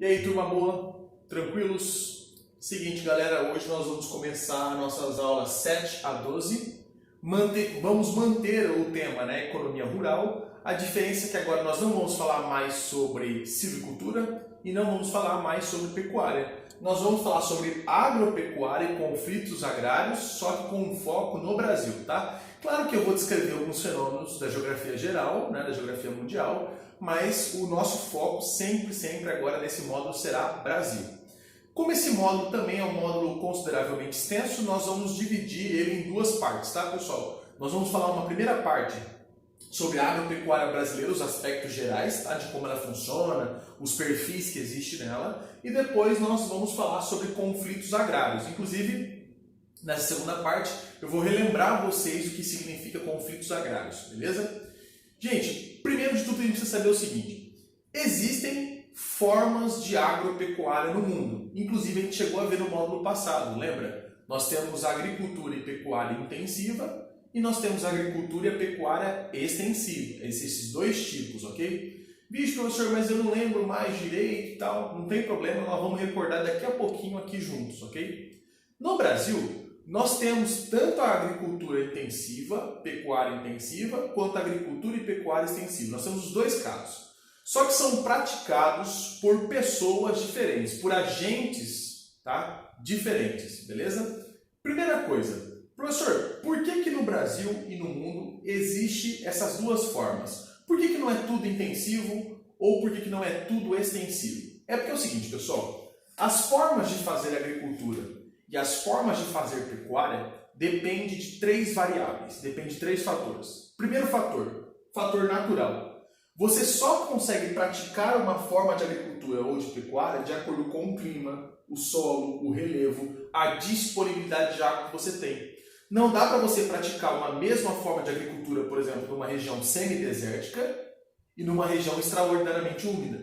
E aí, turma boa? Tranquilos? Seguinte, galera, hoje nós vamos começar nossas aulas 7 a 12. Vamos manter o tema, né, economia rural. A diferença é que agora nós não vamos falar mais sobre silvicultura e não vamos falar mais sobre pecuária. Nós vamos falar sobre agropecuária e conflitos agrários, só que com um foco no Brasil, tá? Claro que eu vou descrever alguns fenômenos da geografia geral, né, da geografia mundial, mas o nosso foco sempre agora nesse módulo será Brasil. Como esse módulo também é um módulo consideravelmente extenso, nós vamos dividir ele em duas partes, tá, pessoal? Nós vamos falar uma primeira parte sobre a agropecuária brasileira, os aspectos gerais, tá, de como ela funciona, os perfis que existem nela, e depois nós vamos falar sobre conflitos agrários. Inclusive, nessa segunda parte, eu vou relembrar vocês o que significa conflitos agrários, beleza? Gente, primeiro de tudo a gente precisa saber o seguinte: existem formas de agropecuária no mundo. Inclusive a gente chegou a ver no módulo passado, lembra? Nós temos agricultura e pecuária intensiva e nós temos agricultura e pecuária extensiva. Esses dois tipos, ok? Vixe, professor, mas eu não lembro mais direito e tal. Não tem problema, nós vamos recordar daqui a pouquinho aqui juntos, ok? No Brasil, nós temos tanto a agricultura intensiva, pecuária intensiva, quanto a agricultura e pecuária extensiva. Nós temos os dois casos. Só que são praticados por pessoas diferentes, por agentes, tá, diferentes, beleza? Primeira coisa, professor, por que no Brasil e no mundo existe essas duas formas? Por que não é tudo intensivo ou por que não é tudo extensivo? É porque é o seguinte, pessoal, as formas de fazer agricultura e as formas de fazer pecuária dependem de três variáveis, depende de três fatores. Primeiro fator natural. Você só consegue praticar uma forma de agricultura ou de pecuária de acordo com o clima, o solo, o relevo, a disponibilidade de água que você tem. Não dá para você praticar uma mesma forma de agricultura, por exemplo, numa região semidesértica e numa região extraordinariamente úmida.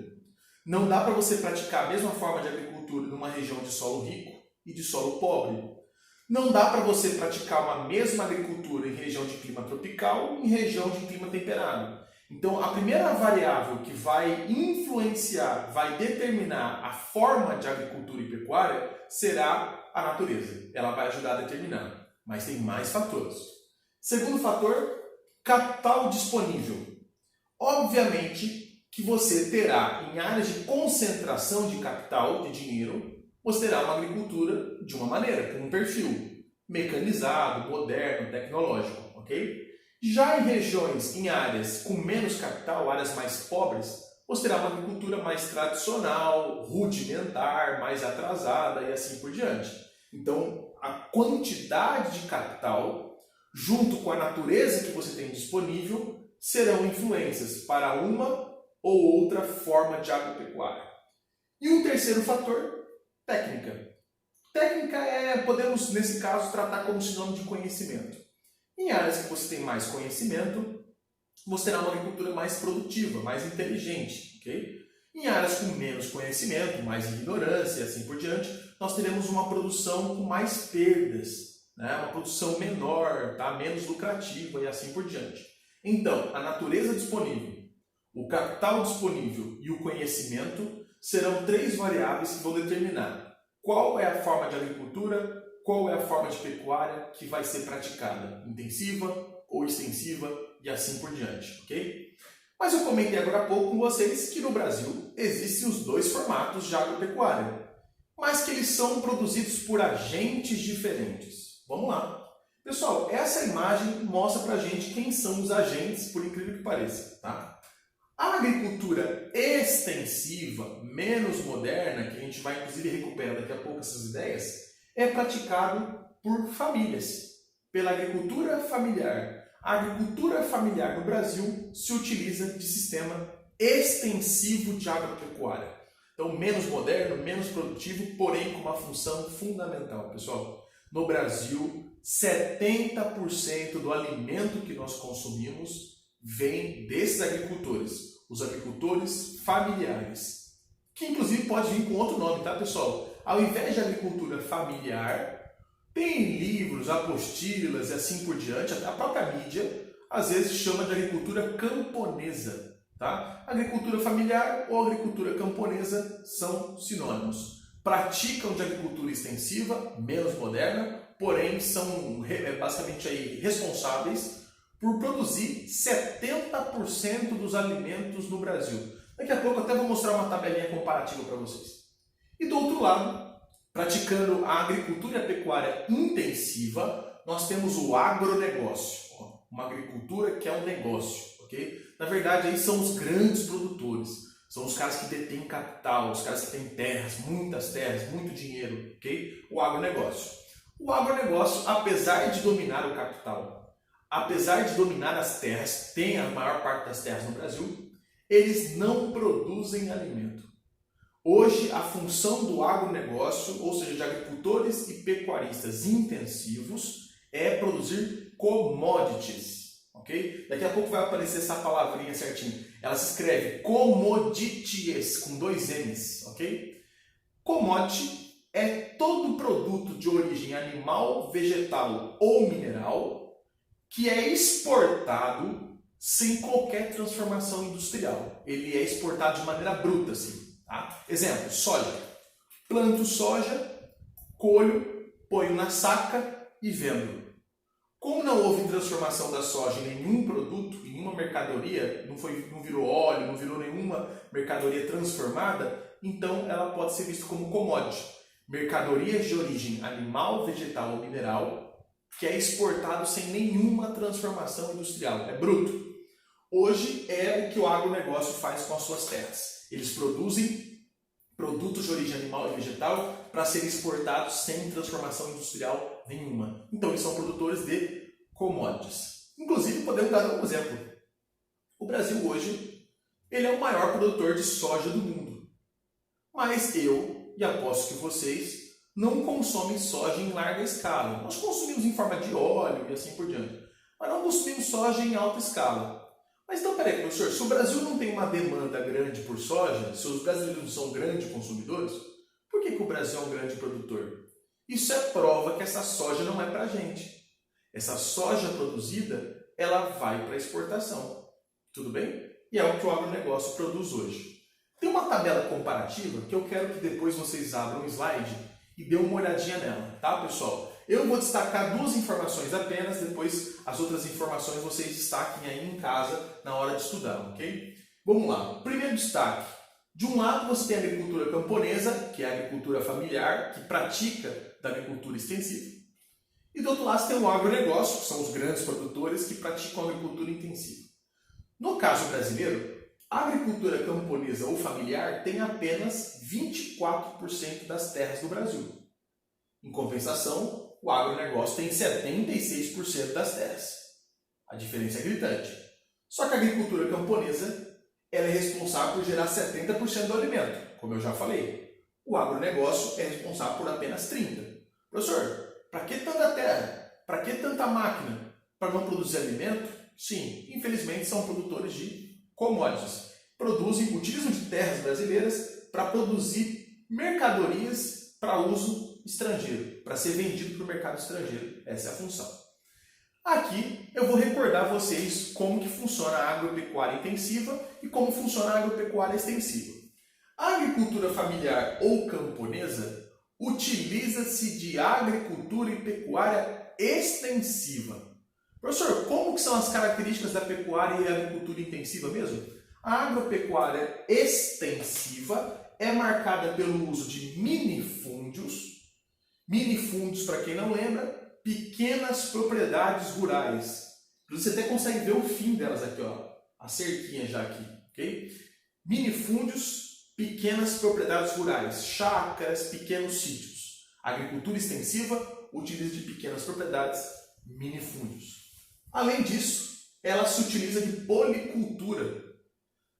Não dá para você praticar a mesma forma de agricultura numa região de solo rico e de solo pobre. Não dá para você praticar uma mesma agricultura em região de clima tropical e em região de clima temperado. Então, a primeira variável que vai influenciar, vai determinar a forma de agricultura e pecuária será a natureza. Ela vai ajudar a determinar, mas tem mais fatores. Segundo fator, capital disponível. Obviamente que você terá, em áreas de concentração de capital, de dinheiro, você terá uma agricultura de uma maneira, com um perfil mecanizado, moderno, tecnológico, ok? Já em regiões, em áreas com menos capital, áreas mais pobres, você terá uma agricultura mais tradicional, rudimentar, mais atrasada e assim por diante. Então, a quantidade de capital, junto com a natureza que você tem disponível, serão influências para uma ou outra forma de agropecuária. E um terceiro fator, técnica. Técnica podemos, nesse caso, tratar como sinônimo de conhecimento. Em áreas que você tem mais conhecimento, você terá uma agricultura mais produtiva, mais inteligente, ok? Em áreas com menos conhecimento, mais ignorância e assim por diante, nós teremos uma produção com mais perdas, né? Uma produção menor, tá? Menos lucrativa e assim por diante. Então, a natureza disponível, o capital disponível e o conhecimento serão três variáveis que vão determinar qual é a forma de agricultura, qual é a forma de pecuária que vai ser praticada, intensiva ou extensiva e assim por diante, ok? Mas eu comentei agora há pouco com vocês que no Brasil existem os dois formatos de agropecuária, mas que eles são produzidos por agentes diferentes. Vamos lá. Pessoal, essa imagem mostra pra gente quem são os agentes, por incrível que pareça, tá? A agricultura extensiva, menos moderna, que a gente vai inclusive recuperar daqui a pouco essas ideias, é praticado por famílias, pela agricultura familiar. A agricultura familiar no Brasil se utiliza de sistema extensivo de agropecuária. Então, menos moderno, menos produtivo, porém com uma função fundamental. Pessoal, no Brasil, 70% do alimento que nós consumimos vem desses agricultores, os agricultores familiares, que inclusive pode vir com outro nome, tá, pessoal? Ao invés de agricultura familiar, tem livros, apostilas e assim por diante, a própria mídia às vezes chama de agricultura camponesa. Tá? Agricultura familiar ou agricultura camponesa são sinônimos. Praticam de agricultura extensiva, menos moderna, porém são basicamente aí responsáveis por produzir 70% dos alimentos no Brasil. Daqui a pouco eu até vou mostrar uma tabelinha comparativa para vocês. E do outro lado, praticando a agricultura e a pecuária intensiva, nós temos o agronegócio. Uma agricultura que é um negócio, ok? Na verdade, aí são os grandes produtores. São os caras que detêm capital, os caras que têm terras, muitas terras, muito dinheiro, ok? O agronegócio. O agronegócio, apesar de dominar o capital, apesar de dominar as terras, tem a maior parte das terras no Brasil, eles não produzem alimento. Hoje, a função do agronegócio, ou seja, de agricultores e pecuaristas intensivos, é produzir commodities, ok? Daqui a pouco vai aparecer essa palavrinha certinho. Ela se escreve commodities, com 2 M's, ok? Commodity é todo produto de origem animal, vegetal ou mineral que é exportado sem qualquer transformação industrial. Ele é exportado de maneira bruta, assim. Tá? Exemplo, soja. Planto soja, colho, ponho na saca e vendo. Como não houve transformação da soja em nenhum produto, em nenhuma mercadoria, não virou óleo, não virou nenhuma mercadoria transformada, então ela pode ser vista como commodity. Mercadorias de origem animal, vegetal ou mineral, que é exportado sem nenhuma transformação industrial, é bruto. Hoje é o que o agronegócio faz com as suas terras. Eles produzem produtos de origem animal e vegetal para serem exportados sem transformação industrial nenhuma. Então, eles são produtores de commodities. Inclusive, podemos dar um exemplo. O Brasil hoje ele é o maior produtor de soja do mundo. Mas eu, e aposto que vocês, não consomem soja em larga escala. Nós consumimos em forma de óleo e assim por diante. Mas não consumimos soja em alta escala. Mas então, peraí, professor, se o Brasil não tem uma demanda grande por soja, se os brasileiros não são grandes consumidores, por que o Brasil é um grande produtor? Isso é prova que essa soja não é para a gente. Essa soja produzida, ela vai para exportação. Tudo bem? E é o que o agronegócio produz hoje. Tem uma tabela comparativa que eu quero que depois vocês abram um slide e dêem uma olhadinha nela, tá, pessoal? Eu vou destacar 2 informações apenas, depois as outras informações vocês destaquem aí em casa na hora de estudar, ok? Vamos lá. Primeiro destaque. De um lado você tem a agricultura camponesa, que é a agricultura familiar, que pratica da agricultura extensiva. E do outro lado você tem o agronegócio, que são os grandes produtores que praticam a agricultura intensiva. No caso brasileiro, a agricultura camponesa ou familiar tem apenas 24% das terras do Brasil. Em compensação, o agronegócio tem 76% das terras. A diferença é gritante. Só que a agricultura camponesa ela é responsável por gerar 70% do alimento, como eu já falei. O agronegócio é responsável por apenas 30%. Professor, para que tanta terra? Para que tanta máquina? Para não produzir alimento? Sim, infelizmente são produtores de commodities. Utilizam de terras brasileiras para produzir mercadorias para uso estrangeiro, para ser vendido para o mercado estrangeiro. Essa é a função. Aqui eu vou recordar vocês como que funciona a agropecuária intensiva e como funciona a agropecuária extensiva. A agricultura familiar ou camponesa utiliza-se de agricultura e pecuária extensiva. Professor, como que são as características da pecuária e agricultura intensiva mesmo? A agropecuária extensiva é marcada pelo uso de minifúndios. Minifúndios, para quem não lembra, pequenas propriedades rurais. Você até consegue ver o fim delas aqui, ó, a cerquinha já aqui, ok? Minifúndios, pequenas propriedades rurais, chácaras, pequenos sítios. A agricultura extensiva utiliza de pequenas propriedades, minifúndios. Além disso, ela se utiliza de policultura.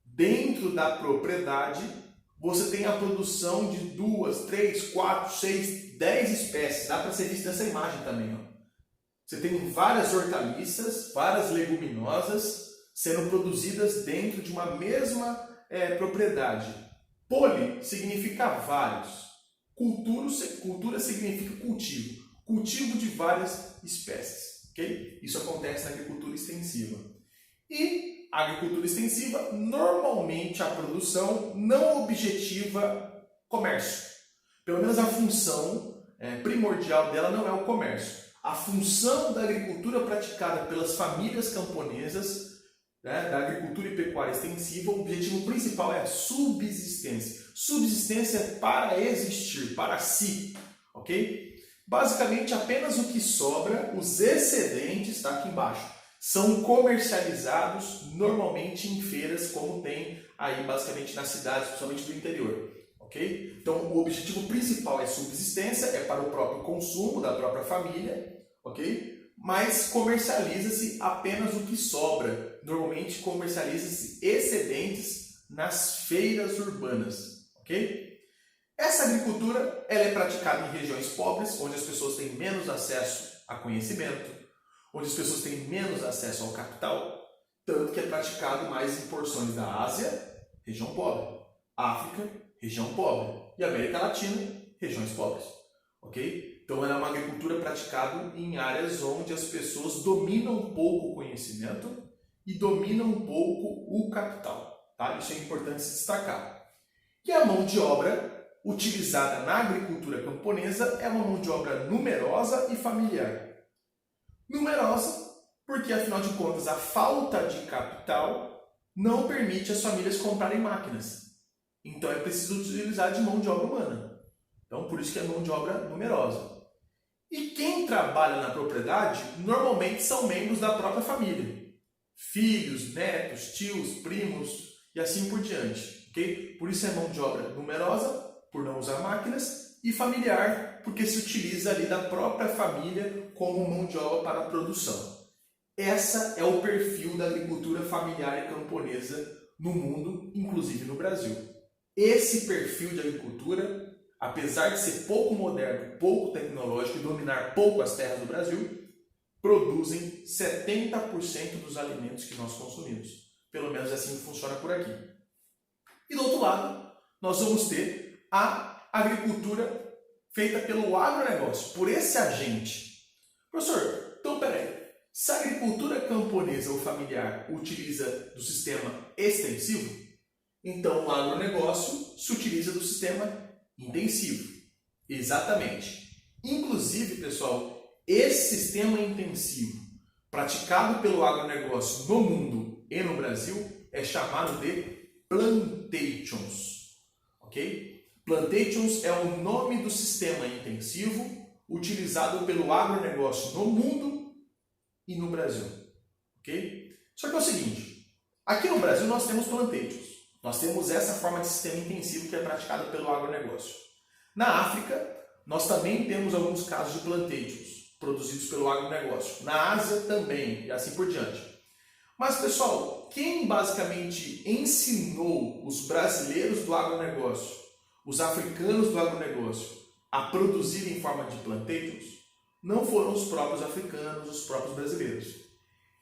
Dentro da propriedade, você tem a produção de 2, 3, 4, 6, 10 espécies. Dá para ser visto nessa imagem também. Ó. Você tem várias hortaliças, várias leguminosas sendo produzidas dentro de uma mesma propriedade. Poli significa vários. Cultura significa cultivo. Cultivo de várias espécies. Okay? Isso acontece na agricultura extensiva. E a agricultura extensiva, normalmente a produção não objetiva comércio. Pelo menos a função primordial dela não é o comércio. A função da agricultura praticada pelas famílias camponesas, da agricultura e pecuária extensiva, o objetivo principal é a subsistência. Subsistência é para existir, para si, ok? Basicamente, apenas o que sobra, os excedentes, está aqui embaixo, são comercializados normalmente em feiras, como tem aí basicamente nas cidades, principalmente do interior. Okay? Então, o objetivo principal é subsistência, é para o próprio consumo da própria família, ok? Mas comercializa-se apenas o que sobra. Normalmente comercializa-se excedentes nas feiras urbanas, ok? Essa agricultura ela é praticada em regiões pobres, onde as pessoas têm menos acesso a conhecimento, onde as pessoas têm menos acesso ao capital, tanto que é praticado mais em porções da Ásia, região pobre, África, região pobre, e América Latina, regiões pobres, ok? Então ela é uma agricultura praticada em áreas onde as pessoas dominam um pouco o conhecimento e dominam um pouco o capital, tá? Isso é importante se destacar. E a mão de obra utilizada na agricultura camponesa é uma mão de obra numerosa e familiar. Numerosa porque, afinal de contas, a falta de capital não permite às famílias comprarem máquinas. Então é preciso utilizar de mão de obra humana. Então por isso que é mão de obra numerosa. E quem trabalha na propriedade normalmente são membros da própria família. Filhos, netos, tios, primos e assim por diante. Okay? Por isso é mão de obra numerosa, por não usar máquinas, e familiar, porque se utiliza ali da própria família como mão de obra para a produção. Essa é o perfil da agricultura familiar e camponesa no mundo, inclusive no Brasil. Esse perfil de agricultura, apesar de ser pouco moderno, pouco tecnológico e dominar pouco as terras do Brasil, produzem 70% dos alimentos que nós consumimos. Pelo menos assim funciona por aqui. E do outro lado, nós vamos ter a agricultura feita pelo agronegócio, por esse agente. Professor, então peraí, se a agricultura camponesa ou familiar utiliza do sistema extensivo, então o agronegócio se utiliza do sistema intensivo. Exatamente. Inclusive, pessoal, esse sistema intensivo praticado pelo agronegócio no mundo e no Brasil é chamado de plantations. Ok? Plantations é o nome do sistema intensivo utilizado pelo agronegócio no mundo e no Brasil. Ok? Só que é o seguinte, aqui no Brasil nós temos plantations. Nós temos essa forma de sistema intensivo que é praticada pelo agronegócio. Na África, nós também temos alguns casos de plantations produzidos pelo agronegócio. Na Ásia também, e assim por diante. Mas, pessoal, quem basicamente ensinou os brasileiros do agronegócio, os africanos do agronegócio, a produzir em forma de plantations, não foram os próprios africanos, os próprios brasileiros.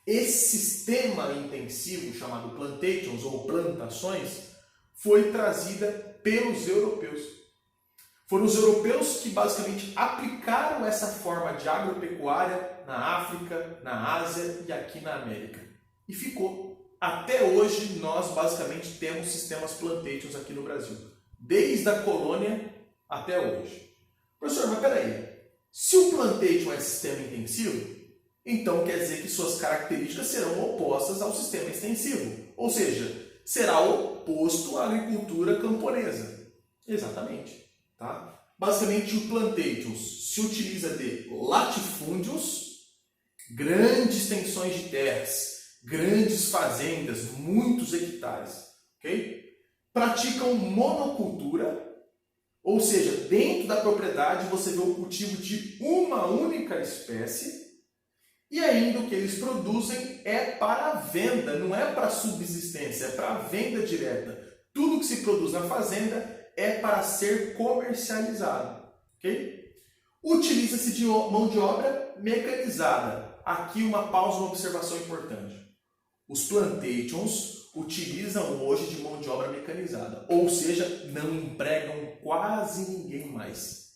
Esse sistema intensivo, chamado plantations ou plantações, foi trazida pelos europeus. Foram os europeus que basicamente aplicaram essa forma de agropecuária na África, na Ásia e aqui na América. E ficou. Até hoje nós basicamente temos sistemas plantations aqui no Brasil. Desde a colônia até hoje. Professor, mas peraí. Se o plantation é sistema intensivo, então quer dizer que suas características serão opostas ao sistema extensivo. Ou seja, será oposto à agricultura camponesa. Exatamente. Tá? Basicamente, o plantations se utiliza de latifúndios, grandes extensões de terras, grandes fazendas, muitos hectares. Okay? Praticam monocultura, ou seja, dentro da propriedade você vê o cultivo de uma única espécie, e ainda o que eles produzem é para a venda, não é para subsistência, é para a venda direta. Tudo que se produz na fazenda é para ser comercializado. Okay? Utiliza-se de mão de obra mecanizada. Aqui uma pausa, uma observação importante. Os plantations utilizam hoje de mão de obra mecanizada, ou seja, não empregam quase ninguém mais.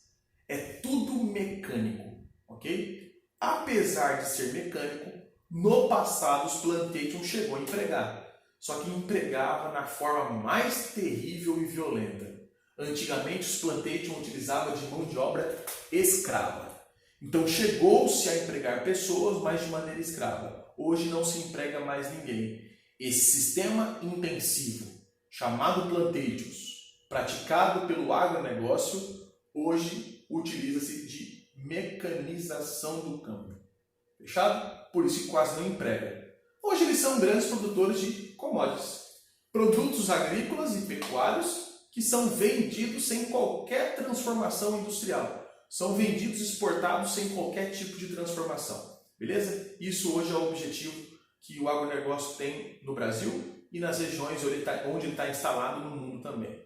É tudo mecânico, ok? Apesar de ser mecânico, No passado, os plantations chegou a empregar, só que empregava na forma mais terrível e violenta. Antigamente, os plantations utilizavam de mão de obra escrava. Então, chegou-se a empregar pessoas, mas de maneira escrava. Hoje não se emprega mais ninguém. Esse sistema intensivo, chamado plantations, praticado pelo agronegócio, hoje utiliza-se de mecanização do campo. Fechado? Por isso que quase não emprega. Hoje eles são grandes produtores de commodities, produtos agrícolas e pecuários que são vendidos sem qualquer transformação industrial. São vendidos e exportados sem qualquer tipo de transformação. Beleza? Isso hoje é o objetivo que o agronegócio tem no Brasil e nas regiões onde ele está instalado no mundo também.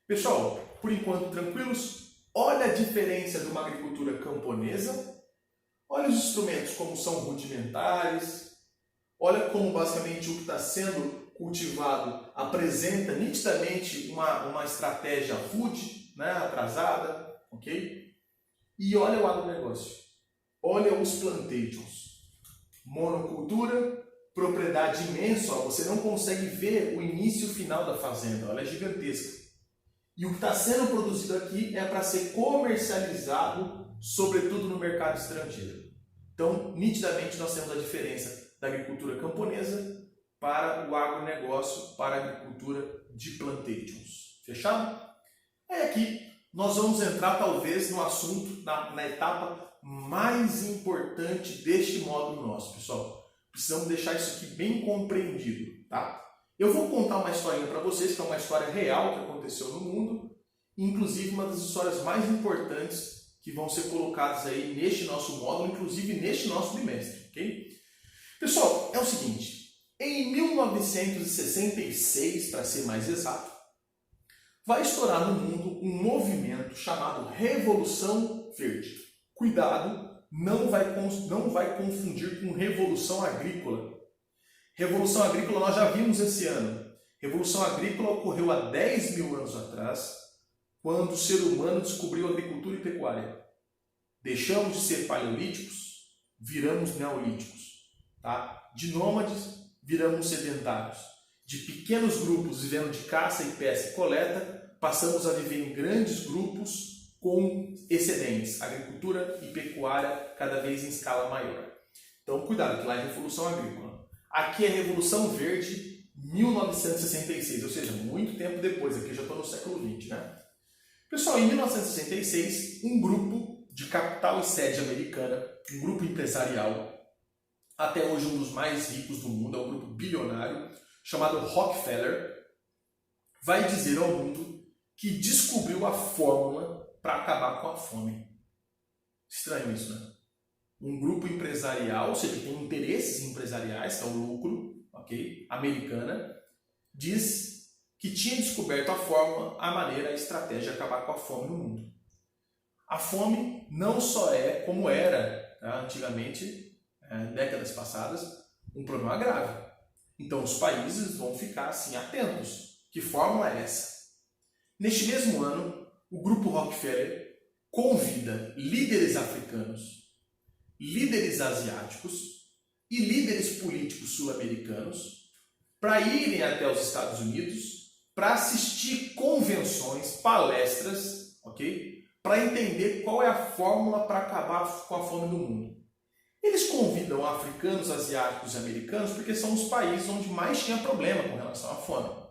Pessoal, por enquanto tranquilos? Olha a diferença de uma agricultura camponesa. Olha os instrumentos como são rudimentares. Olha como basicamente o que está sendo cultivado apresenta nitidamente uma estratégia rude, né, atrasada, ok? E olha o agronegócio. Olha os plantations. Monocultura, propriedade imensa, ó, você não consegue ver o início e o final da fazenda, ela é gigantesca. E o que está sendo produzido aqui é para ser comercializado, sobretudo no mercado estrangeiro. Então, nitidamente, nós temos a diferença da agricultura camponesa para o agronegócio, para a agricultura de plantations. Fechado? Aí aqui nós vamos entrar talvez no assunto, na etapa mais importante deste módulo nosso, pessoal. Precisamos deixar isso aqui bem compreendido, tá? Eu vou contar uma historinha para vocês, que é uma história real que aconteceu no mundo, inclusive uma das histórias mais importantes que vão ser colocadas aí neste nosso módulo, inclusive neste nosso bimestre, ok? Pessoal, é o seguinte, em 1966, para ser mais exato, vai estourar no mundo um movimento chamado Revolução Verde. Cuidado, não vai confundir com Revolução Agrícola. Revolução Agrícola nós já vimos esse ano. Revolução Agrícola ocorreu há 10 mil anos atrás, quando o ser humano descobriu agricultura e pecuária. Deixamos de ser paleolíticos, viramos neolíticos. Tá? De nômades, viramos sedentários. De pequenos grupos vivendo de caça e pesca e coleta, passamos a viver em grandes grupos com excedentes, agricultura e pecuária cada vez em escala maior. Então, cuidado, que lá é Revolução Agrícola. Aqui é Revolução Verde, 1966, ou seja, muito tempo depois, aqui eu já estou no século XX, né? Pessoal, em 1966, um grupo de capital e sede americana, um grupo empresarial, até hoje um dos mais ricos do mundo, é um grupo bilionário, chamado Rockefeller, vai dizer ao mundo que descobriu a fórmula para acabar com a fome. Estranho isso, né? Um grupo empresarial, ou seja, tem interesses empresariais, que é o lucro, ok? Americana, diz que tinha descoberto a fórmula, a maneira, a estratégia de acabar com a fome no mundo. A fome não só é, como era, tá? Antigamente, décadas passadas, um problema grave. Então os países vão ficar assim atentos. Que fórmula é essa? Neste mesmo ano, o grupo Rockefeller convida líderes africanos, líderes asiáticos e líderes políticos sul-americanos para irem até os Estados Unidos para assistir convenções, palestras, ok? Para entender qual é a fórmula para acabar com a fome no mundo. Eles convidam africanos, asiáticos e americanos porque são os países onde mais tinha problema com relação à fome.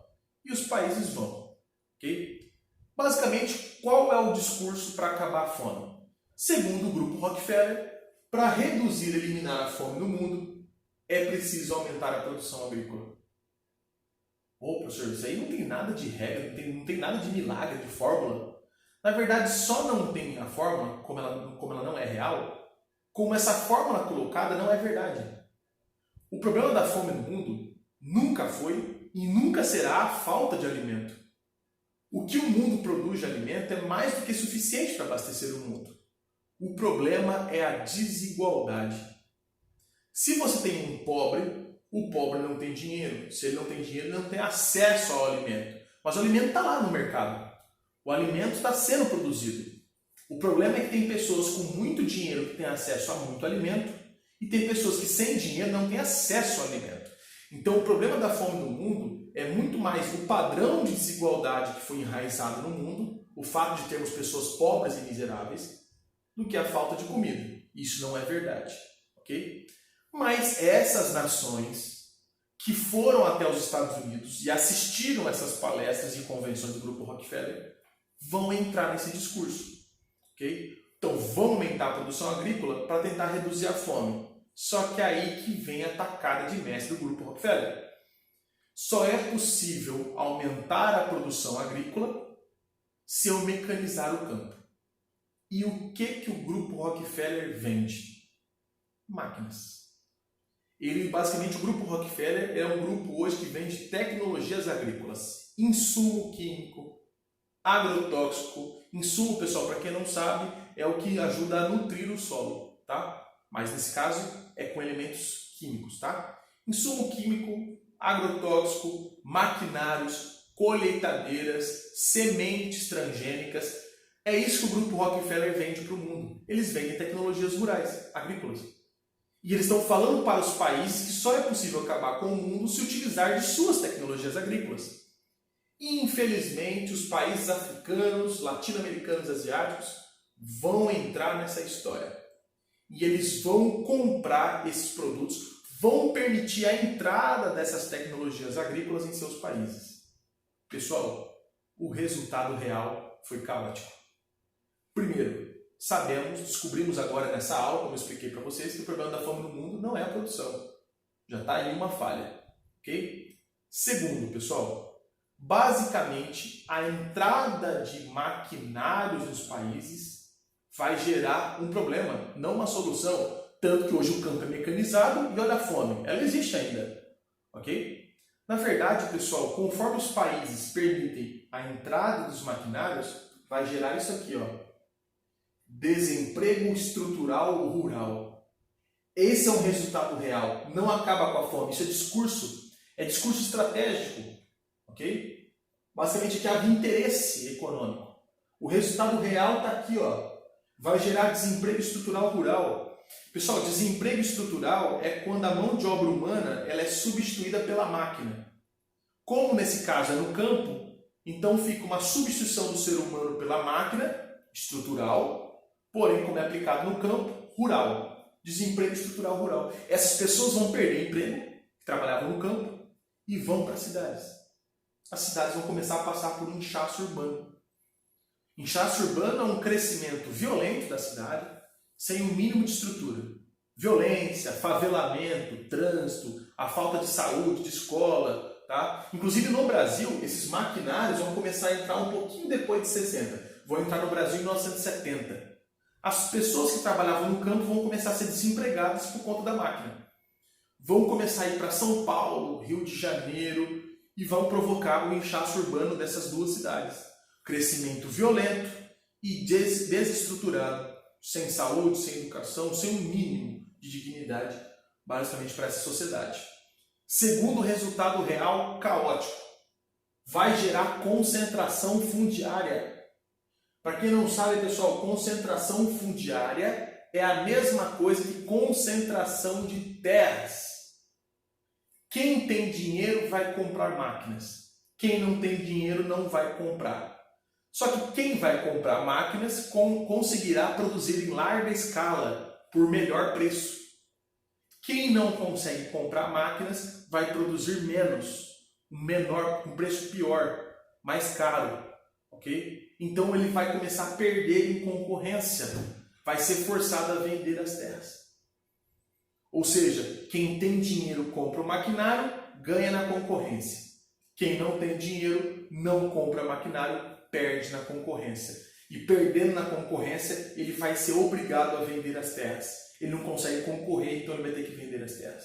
E os países vão, ok? Basicamente, qual é o discurso para acabar a fome? Segundo o grupo Rockefeller, para reduzir e eliminar a fome no mundo, é preciso aumentar a produção agrícola. Ô, professor, isso aí não tem nada de regra, não tem nada de milagre, de fórmula. Na verdade, só não tem a fórmula, como ela não é real, como essa fórmula colocada não é verdade. O problema da fome no mundo nunca foi e nunca será a falta de alimento. O que o mundo produz de alimento é mais do que suficiente para abastecer o mundo. O problema é a desigualdade. Se você tem um pobre, o pobre não tem dinheiro. Se ele não tem dinheiro, ele não tem acesso ao alimento. Mas o alimento está lá no mercado. O alimento está sendo produzido. O problema é que tem pessoas com muito dinheiro que têm acesso a muito alimento E tem pessoas que sem dinheiro não têm acesso ao alimento. Então o problema da fome no mundo é muito mais o padrão de desigualdade que foi enraizado no mundo, o fato de termos pessoas pobres e miseráveis, do que a falta de comida. Isso não é verdade, ok? Mas essas nações que foram até os Estados Unidos e assistiram essas palestras e convenções do Grupo Rockefeller vão entrar nesse discurso, ok? Então vão aumentar a produção agrícola para tentar reduzir a fome. Só que é aí que vem a tacada de mestre do Grupo Rockefeller. Só é possível aumentar a produção agrícola se eu mecanizar o campo. E o que o Grupo Rockefeller vende? Máquinas. Basicamente, o Grupo Rockefeller é um grupo hoje que vende tecnologias agrícolas, insumo químico, agrotóxico. Insumo, pessoal, para quem não sabe, é o que ajuda a nutrir o solo, tá? Mas nesse caso é com elementos químicos, tá? Insumo químico, agrotóxico, maquinários, colheitadeiras, sementes transgênicas. É isso que o Grupo Rockefeller vende para o mundo. Eles vendem tecnologias rurais, agrícolas. E eles estão falando para os países que só é possível acabar com o mundo se utilizar de suas tecnologias agrícolas. E, infelizmente, os países africanos, latino-americanos, asiáticos vão entrar nessa história. E eles vão comprar esses produtos, vão permitir a entrada dessas tecnologias agrícolas em seus países. Pessoal, o resultado real foi caótico. Primeiro, descobrimos agora nessa aula, como eu expliquei para vocês, que o problema da fome no mundo não é a produção. Já está aí uma falha, ok? Segundo, pessoal, basicamente a entrada de maquinários nos países vai gerar um problema, não uma solução. Tanto que hoje o campo é mecanizado e olha a fome, ela existe ainda, ok? Na verdade, pessoal, conforme os países permitem a entrada dos maquinários, vai gerar isso aqui, ó. Desemprego estrutural rural. Esse é um resultado real. Não acaba com a fome. Isso é discurso estratégico, ok? Basicamente aqui havia interesse econômico. O resultado real está aqui, ó. Vai gerar desemprego estrutural rural. Pessoal, desemprego estrutural é quando a mão de obra humana ela é substituída pela máquina. Como nesse caso é no campo, então fica uma substituição do ser humano pela máquina estrutural. Porém, como é aplicado no campo, rural. Desemprego estrutural rural. Essas pessoas vão perder emprego, que trabalhavam no campo, e vão para as cidades. As cidades vão começar a passar por um inchaço urbano. Inchaço urbano é um crescimento violento da cidade, sem um mínimo de estrutura. Violência, favelamento, trânsito, a falta de saúde, de escola. Tá? Inclusive no Brasil, esses maquinários vão começar a entrar um pouquinho depois de 60. Vão entrar no Brasil em 1970. As pessoas que trabalhavam no campo vão começar a ser desempregadas por conta da máquina. Vão começar a ir para São Paulo, Rio de Janeiro e vão provocar o inchaço urbano dessas duas cidades. Crescimento violento e desestruturado, sem saúde, sem educação, sem um mínimo de dignidade, basicamente para essa sociedade. Segundo resultado real, caótico. Vai gerar concentração fundiária. Para quem não sabe, pessoal, concentração fundiária é a mesma coisa que concentração de terras. Quem tem dinheiro vai comprar máquinas. Quem não tem dinheiro não vai comprar. Só que quem vai comprar máquinas conseguirá produzir em larga escala por melhor preço. Quem não consegue comprar máquinas vai produzir menos, um preço pior, mais caro, ok? Então ele vai começar a perder em concorrência, vai ser forçado a vender as terras. Ou seja, quem tem dinheiro compra o maquinário, ganha na concorrência. Quem não tem dinheiro não compra maquinário, perde na concorrência. E perdendo na concorrência, ele vai ser obrigado a vender as terras. Ele não consegue concorrer, então ele vai ter que vender as terras.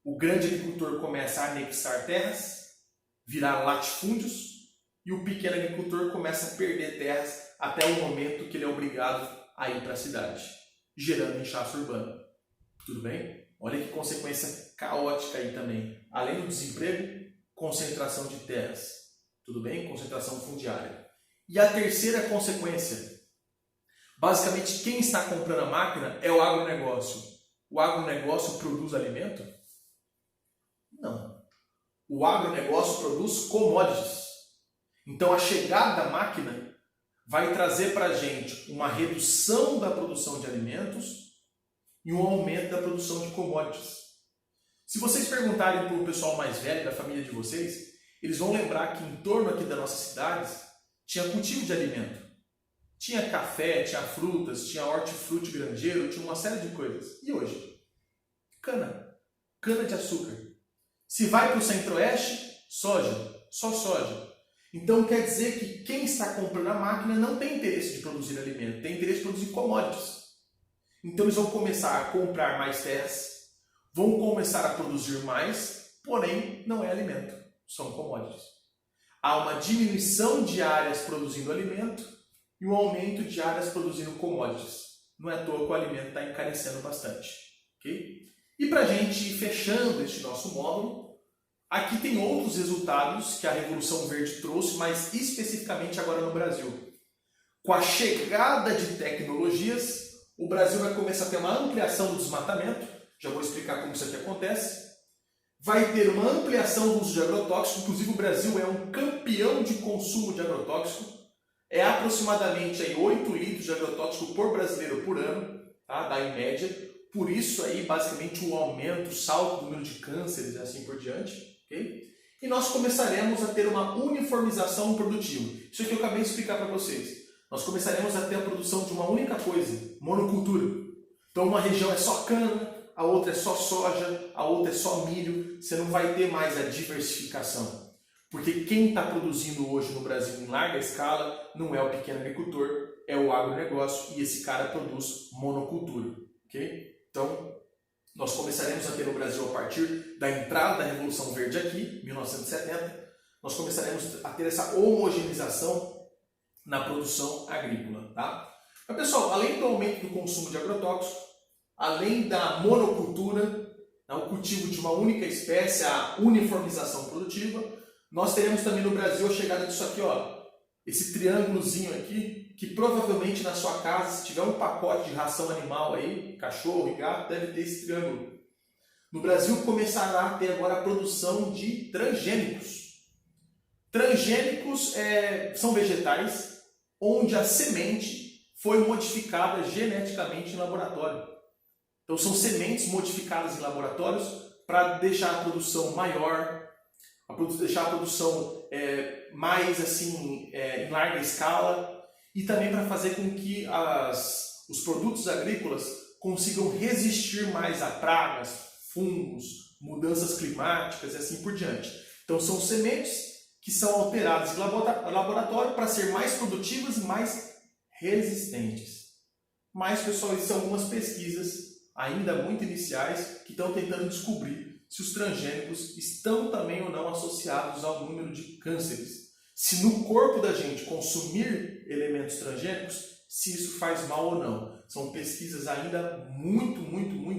O grande agricultor começa a anexar terras, virar latifúndios, e o pequeno agricultor começa a perder terras até o momento que ele é obrigado a ir para a cidade, gerando inchaço urbano. Tudo bem? Olha que consequência caótica aí também. Além do desemprego, concentração de terras. Tudo bem? Concentração fundiária. E a terceira consequência. Basicamente, quem está comprando a máquina é o agronegócio. o agronegócio produz alimento? Não. O agronegócio produz commodities. Então a chegada da máquina vai trazer para a gente uma redução da produção de alimentos e um aumento da produção de commodities. Se vocês perguntarem para o pessoal mais velho da família de vocês, eles vão lembrar que em torno aqui das nossas cidades tinha cultivo de alimento. Tinha café, tinha frutas, tinha hortifruti granjeiro, tinha uma série de coisas. E hoje? Cana de açúcar. Se vai para o centro-oeste, soja, só soja. Então quer dizer que quem está comprando a máquina não tem interesse de produzir alimento, tem interesse de produzir commodities. Então eles vão começar a comprar mais terras, vão começar a produzir mais, porém não é alimento, são commodities. Há uma diminuição de áreas produzindo alimento e um aumento de áreas produzindo commodities. Não é à toa que o alimento está encarecendo bastante. Okay? E para a gente ir fechando este nosso módulo, aqui tem outros resultados que a Revolução Verde trouxe, mas especificamente agora no Brasil. Com a chegada de tecnologias, o Brasil vai começar a ter uma ampliação do desmatamento, já vou explicar como isso aqui acontece. Vai ter uma ampliação do uso de agrotóxicos, inclusive o Brasil é um campeão de consumo de agrotóxico. É aproximadamente aí 8 litros de agrotóxico por brasileiro por ano, tá? Dá em média. Por isso aí basicamente um aumento, um salto do número de cânceres e assim por diante. Okay? E nós começaremos a ter uma uniformização produtiva. Isso aqui eu acabei de explicar para vocês. Nós começaremos a ter a produção de uma única coisa, monocultura. Então uma região é só cana, a outra é só soja, a outra é só milho. Você não vai ter mais a diversificação. Porque quem está produzindo hoje no Brasil em larga escala não é o pequeno agricultor, é o agronegócio e esse cara produz monocultura. Okay? Então, nós começaremos a ter no Brasil, a partir da entrada da Revolução Verde aqui, 1970, nós começaremos a ter essa homogeneização na produção agrícola. Tá? Mas, pessoal, além do aumento do consumo de agrotóxicos, além da monocultura, o cultivo de uma única espécie, a uniformização produtiva, nós teremos também no Brasil a chegada disso aqui, ó, esse triângulozinho aqui, que provavelmente na sua casa, se tiver um pacote de ração animal aí, cachorro e gato, deve ter esse triângulo. No Brasil começará a ter agora a produção de transgênicos. Transgênicos são vegetais onde a semente foi modificada geneticamente em laboratório. Então são sementes modificadas em laboratórios para deixar a produção maior, deixar a produção mais assim, em larga escala e também para fazer com que os produtos agrícolas consigam resistir mais a pragas, fungos, mudanças climáticas e assim por diante. Então são sementes que são alteradas em laboratório para ser mais produtivas e mais resistentes. Mas, pessoal, isso são algumas pesquisas ainda muito iniciais que estão tentando descobrir se os transgênicos estão também ou não associados ao número de cânceres. Se no corpo da gente consumir elementos transgênicos, se isso faz mal ou não. São pesquisas ainda muito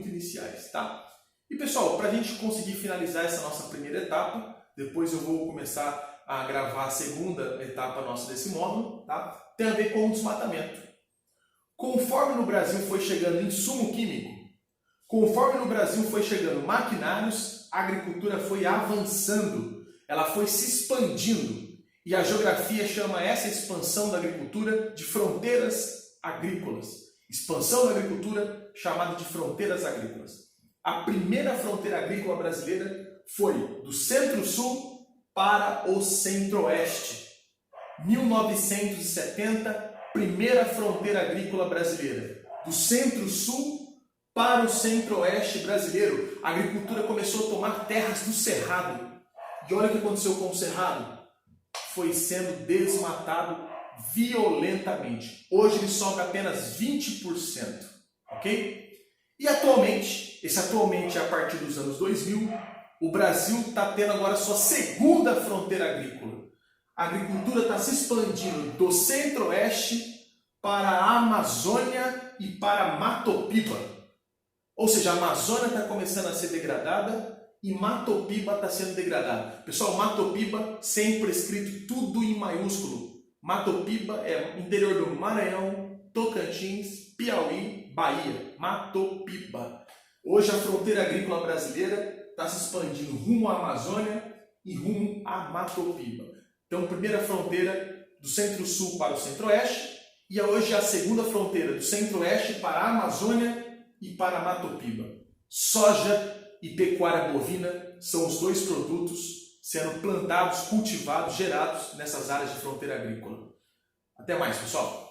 iniciais, tá? E pessoal, para a gente conseguir finalizar essa nossa primeira etapa, depois eu vou começar a gravar a segunda etapa nossa desse módulo, tá? Tem a ver com o desmatamento. Conforme no Brasil foi chegando insumo químico, conforme no Brasil foi chegando maquinários, a agricultura foi avançando, ela foi se expandindo. E a geografia chama essa expansão da agricultura de fronteiras agrícolas. Expansão da agricultura chamada de fronteiras agrícolas. A primeira fronteira agrícola brasileira foi do centro-sul para o centro-oeste. 1970, primeira fronteira agrícola brasileira. Do centro-sul para o centro-oeste brasileiro. A agricultura começou a tomar terras do cerrado. E olha o que aconteceu com o cerrado. Foi sendo desmatado violentamente. Hoje ele sobra apenas 20%. Ok? E atualmente, esse é a partir dos anos 2000, o Brasil está tendo agora sua segunda fronteira agrícola. A agricultura está se expandindo do centro-oeste para a Amazônia e para Mato Piba. Ou seja, a Amazônia está começando a ser degradada e Mato Piba está sendo degradada. Pessoal, Mato Piba sempre escrito tudo em maiúsculo. Mato Piba é interior do Maranhão, Tocantins, Piauí, Bahia. Mato Piba. Hoje a fronteira agrícola brasileira está se expandindo rumo à Amazônia e rumo à Mato Piba. Então, primeira fronteira do centro-sul para o centro-oeste e hoje a segunda fronteira do centro-oeste para a Amazônia e para a Mato Piba. Soja e pecuária bovina são os dois produtos sendo plantados, cultivados, gerados nessas áreas de fronteira agrícola. Até mais, pessoal!